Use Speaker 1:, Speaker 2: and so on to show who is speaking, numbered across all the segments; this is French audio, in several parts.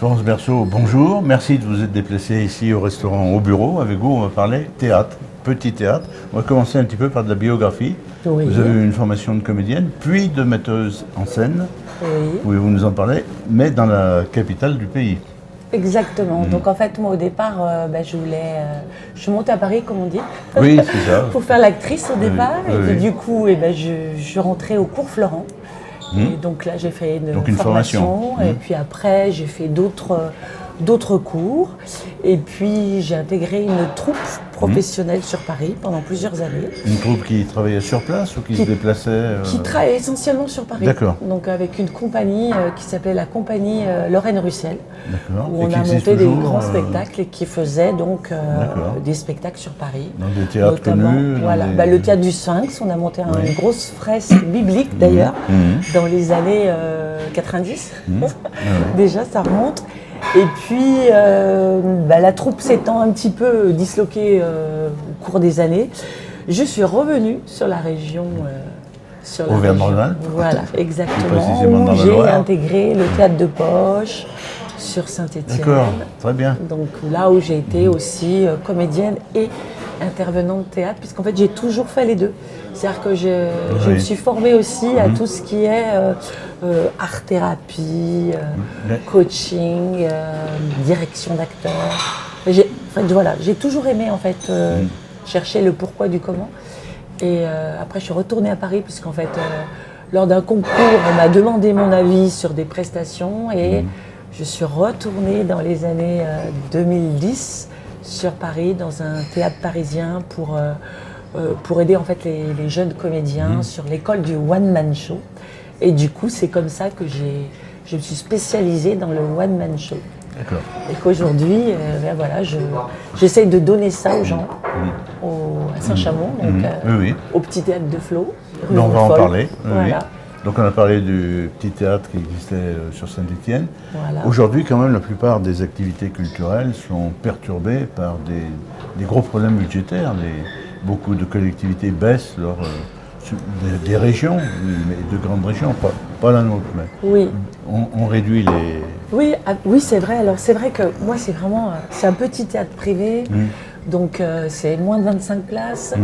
Speaker 1: Florence Berceau, bonjour. Merci de vous être déplacée ici au restaurant Au Bureau. Avec vous, on va parler théâtre, petit théâtre. On va commencer un petit peu par de la biographie.
Speaker 2: Oui.
Speaker 1: Vous avez eu une formation de comédienne, puis de metteuse en scène.
Speaker 2: Oui.
Speaker 1: Pouvez-vous nous en parler? Mais dans la capitale du pays.
Speaker 2: Exactement. Donc en fait, moi au départ, je suis montée à Paris, comme on dit,
Speaker 1: Oui, c'est ça.
Speaker 2: pour faire l'actrice au départ.
Speaker 1: Oui,
Speaker 2: Et puis
Speaker 1: oui.
Speaker 2: du coup, je suis rentrée au cours Florent. Et donc là, j'ai fait une formation. Et puis après, j'ai fait d'autres cours. Et puis, j'ai intégré une troupe professionnelle sur Paris pendant plusieurs années.
Speaker 1: Une troupe qui travaillait sur place ou qui se déplaçait
Speaker 2: Qui travaille essentiellement sur Paris.
Speaker 1: D'accord.
Speaker 2: Donc avec une compagnie qui s'appelait la compagnie Lorraine Russell.
Speaker 1: D'accord.
Speaker 2: Où on a monté des grands spectacles et qui faisait donc des spectacles sur Paris.
Speaker 1: Dans des théâtres
Speaker 2: notamment,
Speaker 1: connus.
Speaker 2: Voilà, le théâtre du Sphinx, on a monté une grosse fresque biblique d'ailleurs, dans les années 90. Déjà, ça remonte. Et puis, la troupe s'étant un petit peu disloquée au cours des années, je suis revenue sur la région.
Speaker 1: Auvergne-Rhône-Alpes.
Speaker 2: Voilà, exactement.
Speaker 1: Précisément dans la
Speaker 2: J'ai
Speaker 1: Loire.
Speaker 2: intégré le théâtre de Poche sur Saint-Étienne.
Speaker 1: D'accord, très bien.
Speaker 2: Donc là où j'ai été aussi comédienne et intervenante de théâtre, puisqu'en fait j'ai toujours fait les deux. C'est-à-dire que je me suis formée aussi à tout ce qui est art-thérapie, coaching, direction d'acteurs. J'ai toujours aimé en fait chercher le pourquoi du comment. Et après je suis retournée à Paris, puisqu'en fait lors d'un concours on m'a demandé mon avis sur des prestations et je suis retournée dans les années 2010 sur Paris, dans un théâtre parisien pour aider en fait les jeunes comédiens sur l'école du one-man show. Et du coup, c'est comme ça que je me suis spécialisée dans le one-man show.
Speaker 1: D'accord.
Speaker 2: Et qu'aujourd'hui, j'essaye de donner ça aux gens, à Saint-Chamond, donc au petit théâtre de Flo.
Speaker 1: On va en parler.
Speaker 2: Voilà.
Speaker 1: Donc on a parlé du petit théâtre qui existait sur Saint-Étienne.
Speaker 2: Voilà.
Speaker 1: Aujourd'hui, quand même, la plupart des activités culturelles sont perturbées par des gros problèmes budgétaires. Beaucoup de collectivités baissent des régions, mais de grandes régions, pas la nôtre, mais
Speaker 2: Oui.
Speaker 1: on réduit les...
Speaker 2: Oui, c'est vrai. Alors c'est vrai que moi, c'est un petit théâtre privé. Donc c'est moins de 25 places,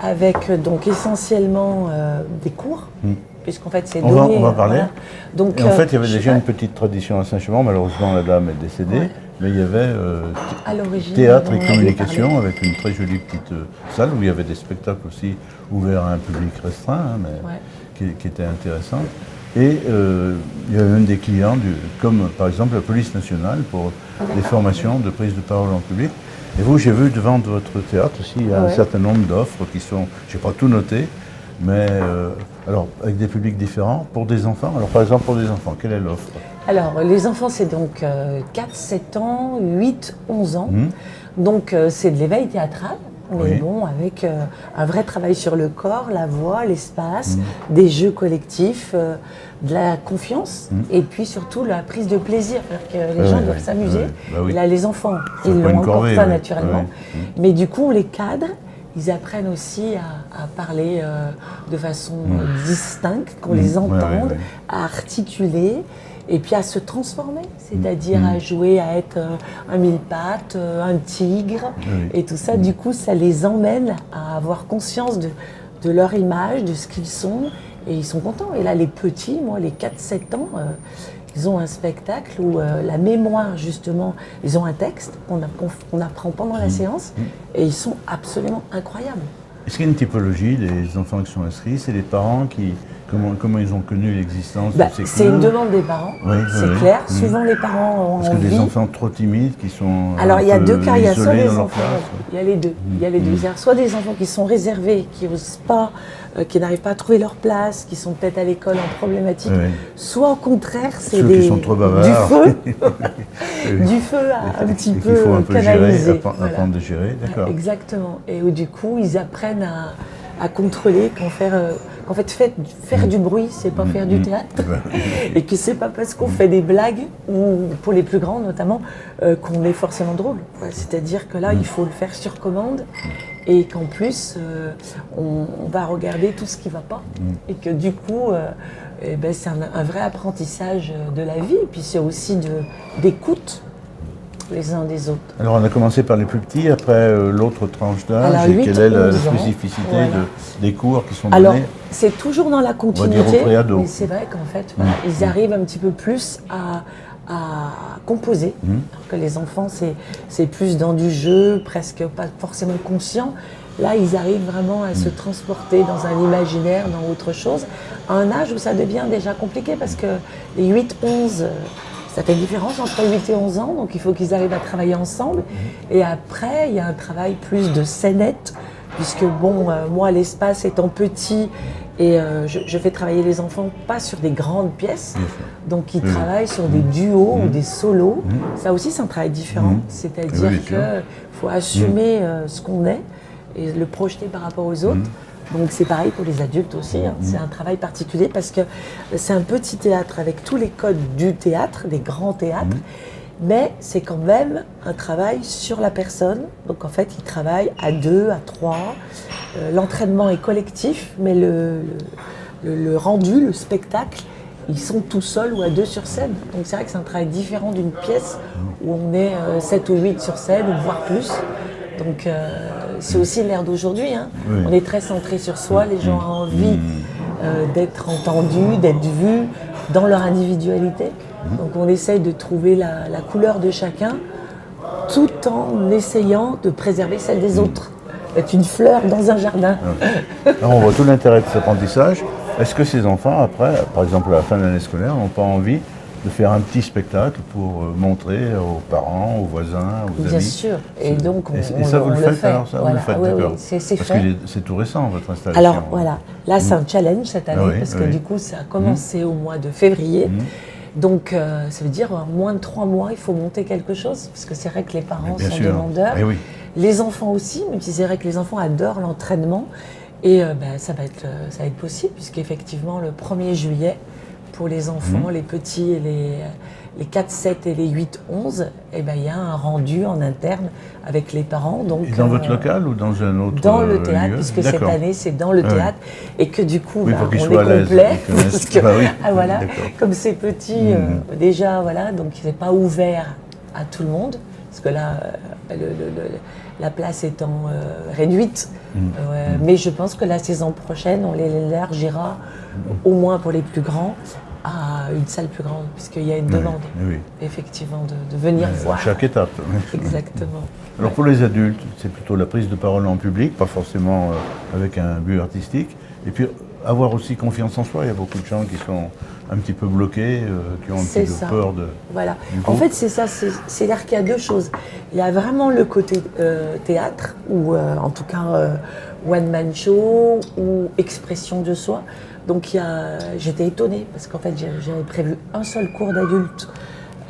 Speaker 2: avec donc essentiellement des cours. Puisqu'en fait, c'est donné.
Speaker 1: On va parler.
Speaker 2: Voilà. Donc,
Speaker 1: et en fait, il y avait déjà une petite tradition à Saint-Chamond. Malheureusement, la dame est décédée. Mais il y avait théâtre et communication avec une très jolie petite salle où il y avait des spectacles aussi ouverts à un public restreint, mais qui était intéressant. Et il y avait même des clients, comme par exemple la police nationale, pour des formations de prise de parole en public. Et vous, j'ai vu devant votre théâtre aussi, il y a un certain nombre d'offres qui sont, je n'ai pas tout noté, mais alors avec des publics différents, pour des enfants. Alors par exemple pour des enfants, quelle est l'offre?
Speaker 2: Alors les enfants c'est donc 4, 7 ans, 8, 11 ans. Donc c'est de l'éveil théâtral, mais bon avec un vrai travail sur le corps, la voix, l'espace, des jeux collectifs, de la confiance et puis surtout la prise de plaisir. C'est-à-dire que les gens doivent s'amuser. Et là les enfants, ils l'ont encore pas naturellement. Mais du coup on les cadre. Ils apprennent aussi à parler de façon distincte, qu'on les entende, à articuler et puis à se transformer, c'est-à-dire à jouer, à être un mille-pattes, un tigre et tout ça. Du coup, ça les emmène à avoir conscience de leur image, de ce qu'ils sont et ils sont contents. Et là, les petits, moi, les 4-7 ans, ils ont un spectacle où la mémoire, justement, ils ont un texte qu'on apprend pendant la séance et ils sont absolument incroyables.
Speaker 1: Est-ce qu'il y a une typologie des enfants qui sont inscrits? C'est les parents qui... Comment ils ont connu l'existence de ces cours?
Speaker 2: C'est une demande des parents, c'est clair. Souvent, les parents ont envie.
Speaker 1: Parce que des enfants trop timides qui sont
Speaker 2: Alors, il y a deux cas. Il y a soit des enfants...
Speaker 1: classe.
Speaker 2: Il y a les deux. Il y a les deux. Soit des enfants qui sont réservés, qui n'osent pas, qui n'arrivent pas à trouver leur place, qui sont peut-être à l'école en problématique. Soit au contraire, c'est
Speaker 1: ceux qui sont trop bavards.
Speaker 2: Du feu un petit peu
Speaker 1: qu'il faut un peu
Speaker 2: canaliser.
Speaker 1: Apprendre à gérer, d'accord.
Speaker 2: Exactement. Et où du coup, ils apprennent à contrôler qu'en fait, faire du bruit, c'est pas faire du théâtre. Et que c'est pas parce qu'on fait des blagues, ou pour les plus grands notamment, qu'on est forcément drôle. C'est-à-dire que là, il faut le faire sur commande. Et qu'en plus, on va regarder tout ce qui ne va pas. Et que du coup, Et ben, c'est un vrai apprentissage de la vie, et puis c'est aussi d'écoute les uns des autres.
Speaker 1: Alors on a commencé par les plus petits, après l'autre tranche d'âge, et quelle est la spécificité des cours qui sont donnés?
Speaker 2: Alors c'est toujours dans la continuité, mais c'est vrai qu'en fait ils arrivent un petit peu plus à composer, alors que les enfants c'est plus dans du jeu, presque pas forcément conscient. Là, ils arrivent vraiment à se transporter dans un imaginaire, dans autre chose, à un âge où ça devient déjà compliqué, parce que les 8-11, ça fait une différence entre 8 et 11 ans, donc il faut qu'ils arrivent à travailler ensemble. Et après, il y a un travail plus de scénette, puisque bon, moi, l'espace étant petit, et je fais travailler les enfants pas sur des grandes pièces, donc ils travaillent sur des duos ou des solos. Ça aussi, c'est un travail différent, c'est-à-dire qu'il faut assumer ce qu'on est, et le projeter par rapport aux autres. Donc c'est pareil pour les adultes aussi, c'est un travail particulier parce que c'est un petit théâtre avec tous les codes du théâtre, des grands théâtres, mais c'est quand même un travail sur la personne. Donc en fait, ils travaillent à 2, à 3. L'entraînement est collectif, mais le rendu, le spectacle, ils sont tout seuls ou à 2 sur scène. Donc c'est vrai que c'est un travail différent d'une pièce où on est 7 ou 8 sur scène, ou voire plus. Donc c'est aussi l'ère d'aujourd'hui. On est très centré sur soi, les gens ont envie d'être entendus, d'être vus dans leur individualité. Donc on essaye de trouver la couleur de chacun tout en essayant de préserver celle des autres. Être une fleur dans un jardin.
Speaker 1: Alors on voit tout l'intérêt de cet apprentissage. Est-ce que ces enfants, après, par exemple à la fin de l'année scolaire, n'ont pas envie de faire un petit spectacle pour montrer aux parents, aux voisins, aux amis?
Speaker 2: Bien sûr. Et donc
Speaker 1: et ça, vous le faites alors, ça,
Speaker 2: voilà.
Speaker 1: vous le faites, d'accord.
Speaker 2: C'est
Speaker 1: parce
Speaker 2: fait.
Speaker 1: que c'est tout récent, votre installation.
Speaker 2: Alors voilà, là c'est un challenge cette année, parce que du coup ça a commencé au mois de février. Donc ça veut dire en moins de 3 mois, il faut monter quelque chose, parce que c'est vrai que les parents sont demandeurs. Les enfants aussi, même si c'est vrai que les enfants adorent l'entraînement. Et ça va être possible, puisqu'effectivement le 1er juillet, pour les enfants, les petits, et les 4-7 et les 8-11, il y a un rendu en interne avec les parents. Donc,
Speaker 1: et dans votre local ou dans un autre
Speaker 2: Dans le théâtre,
Speaker 1: lieu?
Speaker 2: puisque cette année c'est dans le théâtre, et que du coup on est
Speaker 1: complet,
Speaker 2: parce que, voilà, comme c'est petit, déjà voilà, donc c'est pas ouvert à tout le monde, parce que là la place étant réduite, mais je pense que la saison prochaine on l'élargira au moins pour les plus grands à une salle plus grande, puisqu'il y a une demande, effectivement, de venir voir.
Speaker 1: À chaque étape.
Speaker 2: Exactement.
Speaker 1: Alors pour les adultes, c'est plutôt la prise de parole en public, pas forcément avec un but artistique, et puis avoir aussi confiance en soi. Il y a beaucoup de gens qui sont un petit peu bloqués, qui ont un petit peu peur de...
Speaker 2: Voilà. En fait, c'est ça, c'est-à-dire qu'il y a 2 choses. Il y a vraiment le côté théâtre, ou en tout cas one-man show, ou expression de soi. Donc j'étais étonnée, parce qu'en fait j'avais prévu un seul cours d'adultes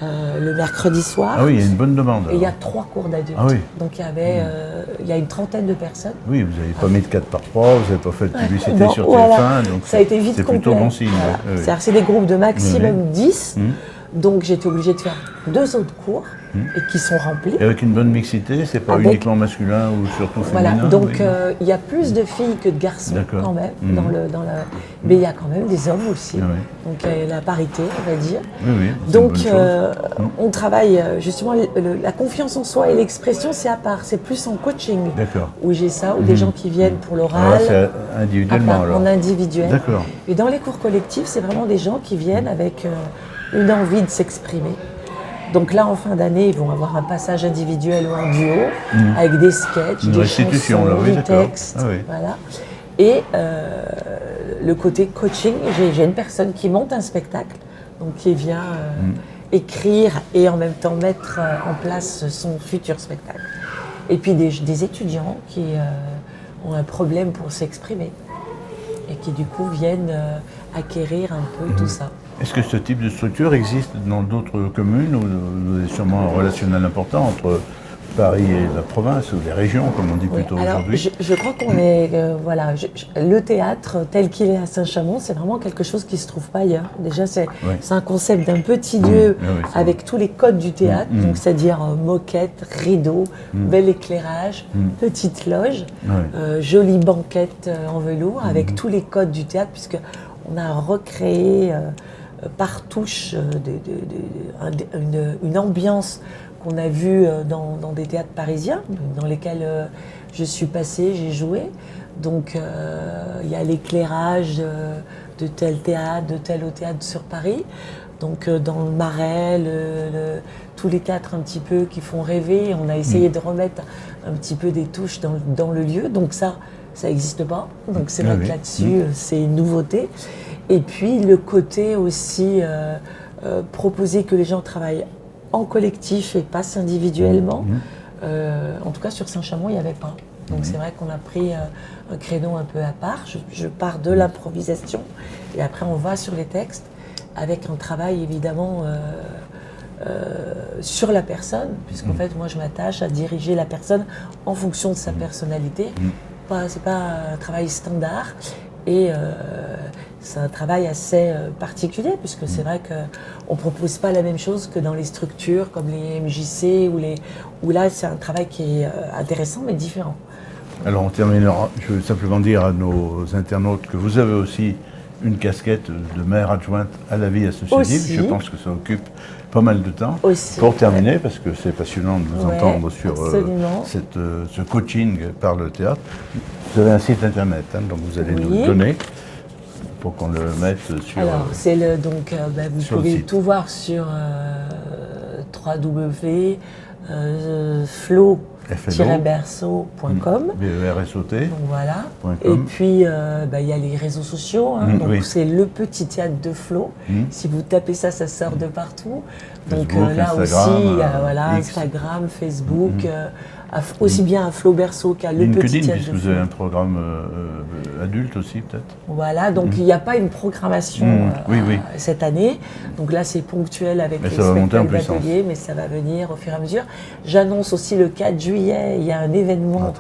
Speaker 2: le mercredi soir.
Speaker 1: Ah oui, il y a une bonne demande.
Speaker 2: Et il y a 3 cours d'adultes.
Speaker 1: Ah oui.
Speaker 2: Donc il y a une trentaine de personnes.
Speaker 1: Oui, vous n'avez pas mis de 4 par 3, vous n'avez pas fait de publicité sur TF1, donc
Speaker 2: ça a été vite complet.
Speaker 1: C'est plutôt bon signe.
Speaker 2: Voilà. C'est des groupes de maximum 10, donc j'étais obligée de faire 2 autres cours, et qui sont remplis.
Speaker 1: Et avec une bonne mixité, c'est pas uniquement masculin ou surtout féminin?
Speaker 2: Voilà, donc il y a plus de filles que de garçons quand même, mais il y a quand même des hommes aussi. Donc la parité, on va dire. Donc on travaille justement la confiance en soi et l'expression, c'est à part, c'est plus en coaching où j'ai ça, ou des gens qui viennent pour l'oral.
Speaker 1: C'est individuellement alors.
Speaker 2: En individuel.
Speaker 1: D'accord.
Speaker 2: Et dans les cours collectifs, c'est vraiment des gens qui viennent avec une envie de s'exprimer. Donc là, en fin d'année, ils vont avoir un passage individuel ou en duo, avec des sketchs, des chansons, des textes. Voilà. Et le côté coaching, j'ai une personne qui monte un spectacle, donc qui vient écrire et en même temps mettre en place son futur spectacle. Et puis des étudiants qui ont un problème pour s'exprimer et qui du coup viennent acquérir un peu tout ça.
Speaker 1: Est-ce que ce type de structure existe dans d'autres communes où vous avez sûrement un relationnel important entre Paris et la province, ou les régions, comme on dit plutôt aujourd'hui?
Speaker 2: Je crois qu'on est... le théâtre tel qu'il est à Saint-Chamond, c'est vraiment quelque chose qui ne se trouve pas ailleurs. Déjà, c'est un concept d'un petit lieu avec tous les codes du théâtre, donc c'est-à-dire moquette, rideau, bel éclairage, petite loge, jolie banquette en velours, avec tous les codes du théâtre, puisque on a recréé par touche une ambiance qu'on a vue dans des théâtres parisiens, dans lesquels je suis passée, j'ai joué. Donc il y a l'éclairage de tel théâtre, de tel au théâtre sur Paris. Donc dans le Marais, tous les théâtres un petit peu qui font rêver, on a essayé de remettre un petit peu des touches dans le lieu. Donc ça n'existe pas. Donc c'est vrai que là-dessus, c'est une nouveauté. Et puis le côté aussi proposer que les gens travaillent en collectif et passent individuellement. En tout cas sur Saint-Chamond, il n'y avait pas. Donc c'est vrai qu'on a pris un créneau un peu à part. Je pars de l'improvisation et après on va sur les textes avec un travail évidemment sur la personne, puisqu'en fait moi je m'attache à diriger la personne en fonction de sa personnalité. C'est pas un travail standard et c'est un travail assez particulier, puisque c'est vrai qu'on ne propose pas la même chose que dans les structures comme les MJC où là c'est un travail qui est intéressant mais différent.
Speaker 1: Alors on terminera, je veux simplement dire à nos internautes que vous avez aussi une casquette de maire adjointe à la vie associative.
Speaker 2: Aussi.
Speaker 1: Je pense que ça occupe pas mal de temps.
Speaker 2: Aussi,
Speaker 1: pour terminer, parce que c'est passionnant de vous entendre sur ce coaching par le théâtre, vous avez un site internet, donc vous allez nous le donner pour qu'on le mette sur...
Speaker 2: Alors, c'est vous pouvez tout voir sur www.flo-berceau.com.
Speaker 1: B-E-R-S-O-T.
Speaker 2: Donc voilà. Et puis, il y a les réseaux sociaux. Donc c'est le petit théâtre de Flo. Si vous tapez ça, ça sort de partout. Donc
Speaker 1: Facebook,
Speaker 2: là
Speaker 1: Instagram,
Speaker 2: aussi, Instagram, Facebook, aussi bien à Flo Berceau qu'à le petit théâtre
Speaker 1: puisque
Speaker 2: de
Speaker 1: vous
Speaker 2: Flo.
Speaker 1: avez un programme adulte aussi, peut-être.
Speaker 2: Voilà, donc il n'y a pas une programmation cette année. Donc là, c'est ponctuel avec les spectacles d'atelier, mais ça va venir au fur et à mesure. J'annonce aussi le 4 juillet, il y a un événement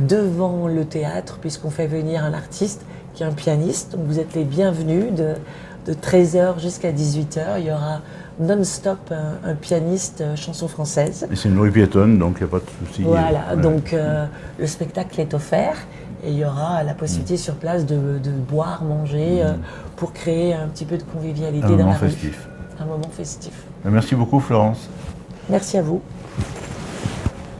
Speaker 2: devant le théâtre, puisqu'on fait venir un artiste qui est un pianiste. Donc vous êtes les bienvenus de 13h jusqu'à 18h. Il y aura non-stop un pianiste chanson française.
Speaker 1: Et c'est une rue piétonne, donc il n'y a pas de souci.
Speaker 2: Voilà, donc le spectacle est offert. Et il y aura la possibilité sur place de boire, manger, pour créer un petit peu de convivialité dans la rue. Un moment festif.
Speaker 1: Merci beaucoup Florence.
Speaker 2: Merci à vous.